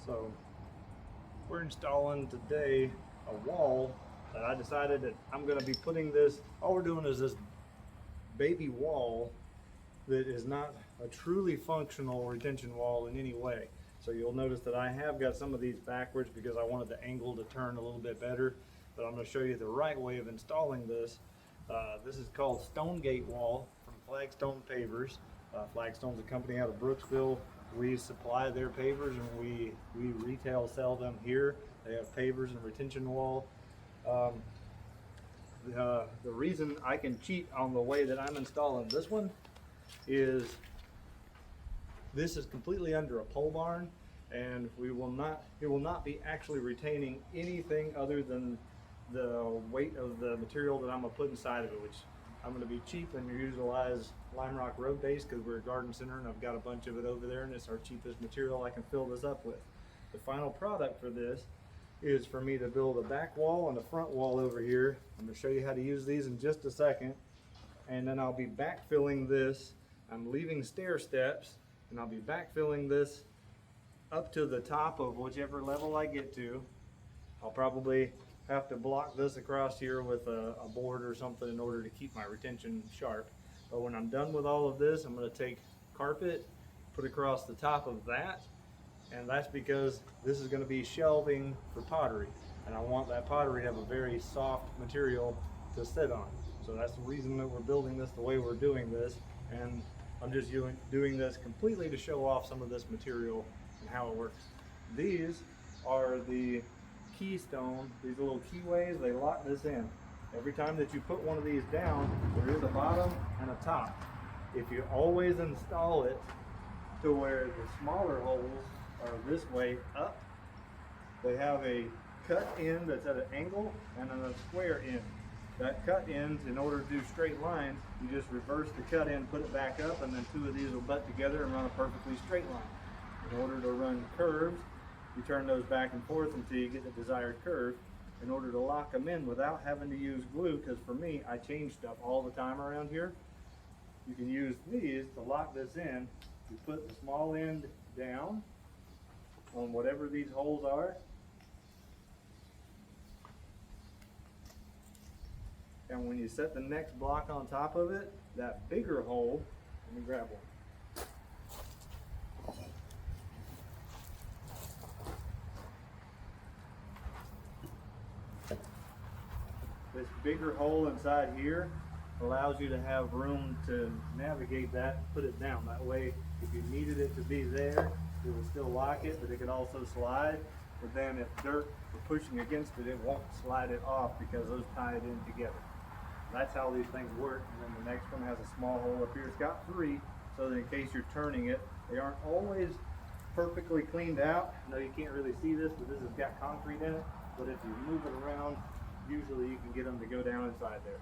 So we're installing today a wall that I decided that I'm going to be putting this, all we're doing is this baby wall that is not a truly functional retention wall in any way. So you'll notice that I have got some of these backwards because I wanted the angle to turn a little bit better, but I'm going to show you the right way of installing this. This is called Stonegate wall from Flagstone Pavers. Flagstone's a company out of Brooksville. We supply their pavers and we retail sell them here. They have pavers and retention wall. The reason I can cheat on the way that I'm installing this one is this is completely under a pole barn, and it will not be actually retaining anything other than the weight of the material that I'm gonna put inside of it, which I'm gonna be cheap and utilize Lime Rock road base because we're a garden center and I've got a bunch of it over there and it's our cheapest material I can fill this up with. The final product for this is for me to build a back wall and a front wall over here. I'm gonna show you how to use these in just a second, and then I'll be backfilling this. I'm leaving stair steps and I'll be backfilling this up to the top of whichever level I get to. I'll probably have to block this across here with a board or something in order to keep my retention sharp. But when I'm done with all of this, I'm going to take carpet, put across the top of that, and that's because this is going to be shelving for pottery, and I want that pottery to have a very soft material to sit on. So that's the reason that we're building this the way we're doing this, and I'm just doing this completely to show off some of this material and how it works. These are the keystone, these little keyways, they lock this in. Every time that you put one of these down, there is a bottom and a top. If you always install it to where the smaller holes are this way up, they have a cut end that's at an angle and then a square end. That cut end, in order to do straight lines, you just reverse the cut end, put it back up, and then two of these will butt together and run a perfectly straight line. In order to run curves, you turn those back and forth until you get the desired curve in order to lock them in without having to use glue, because for me, I change stuff all the time around here. You can use these to lock this in. You put the small end down on whatever these holes are, and when you set the next block on top of it, that bigger hole, let me grab one. This bigger hole inside here allows you to have room to navigate that, put it down. That way, if you needed it to be there, it will still lock it, but it could also slide. But then if dirt were pushing against it, it won't slide it off because those tie it in together. That's how these things work. And then the next one has a small hole up here. It's got three, so that in case you're turning it, they aren't always perfectly cleaned out. I know you can't really see this, but this has got concrete in it. But if you move it around, usually you can get them to go down inside there.